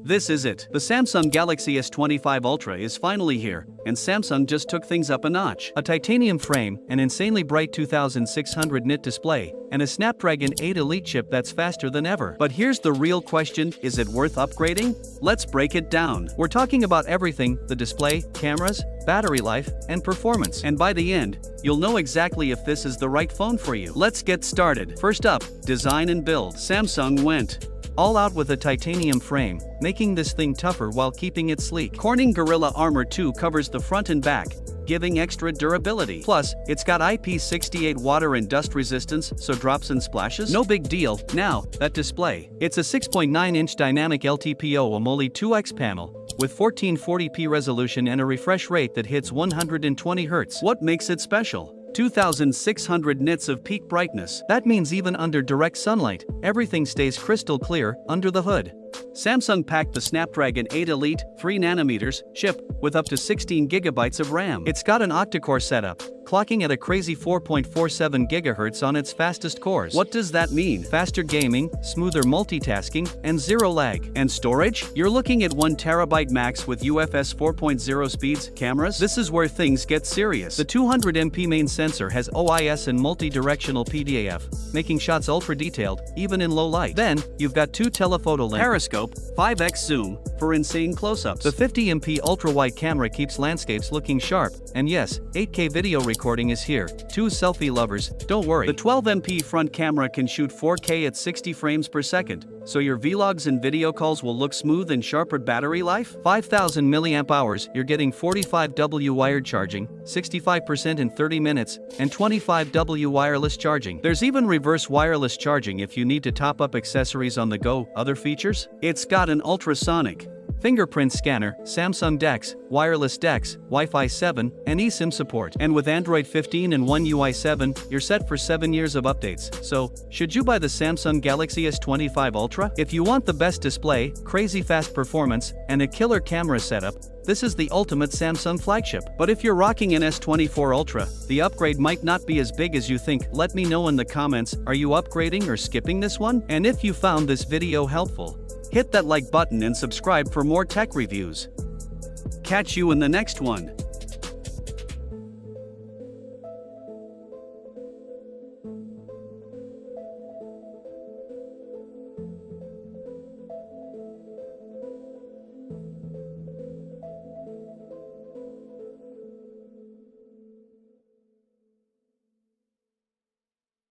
This is it. The Samsung Galaxy S25 Ultra is finally here, and Samsung just took things up a notch. A titanium frame, an insanely bright 2600 nit display, and a Snapdragon 8 Elite chip that's faster than ever. But here's the real question, is it worth upgrading? Let's break it down. We're talking about everything: the display, cameras, battery life, and performance. And by the end, you'll know exactly if this is the right phone for you. Let's get started. First up, design and build. Samsung went all out with a titanium frame, making this thing tougher while keeping it sleek. Corning Gorilla Armor 2 covers the front and back, giving extra durability. Plus, it's got IP68 water and dust resistance, so drops and splashes? No big deal. Now, that display. It's a 6.9-inch dynamic LTPO AMOLED 2X panel, with 1440p resolution and a refresh rate that hits 120 Hz. What makes it special? 2600 nits of peak brightness. That means even under direct sunlight, everything stays crystal clear under the hood. Samsung packed the Snapdragon 8 Elite 3nm chip with up to 16 GB of RAM. It's got an octa-core setup, clocking at a crazy 4.47 GHz on its fastest cores. What does that mean? Faster gaming, smoother multitasking, and zero lag. And storage? You're looking at 1TB max with UFS 4.0 speeds. Cameras? This is where things get serious. The 200MP main sensor has OIS and multi-directional PDAF, making shots ultra-detailed, even in low light. Then, you've got 2 telephoto lenses, periscope, 5x zoom, for insane close-ups. The 50MP ultra-wide camera keeps landscapes looking sharp, and yes, 8K video recording is here. 2 selfie lovers, don't worry. The 12MP front camera can shoot 4K at 60 frames per second, so your vlogs and video calls will look smooth and sharper. Battery life? 5000 mAh, you're getting 45W wired charging, 65% in 30 minutes, and 25W wireless charging. There's even reverse wireless charging if you need to top up accessories on the go. Other features? It's got an ultrasonic fingerprint scanner, Samsung DeX, wireless DeX, Wi-Fi 7, and eSIM support. And with Android 15 and One UI 7, you're set for 7 years of updates. So, should you buy the Samsung Galaxy S25 Ultra? If you want the best display, crazy fast performance, and a killer camera setup, this is the ultimate Samsung flagship. But if you're rocking an S24 Ultra, the upgrade might not be as big as you think. Let me know in the comments, are you upgrading or skipping this one? And if you found this video helpful, hit that like button and subscribe for more tech reviews. Catch you in the next one.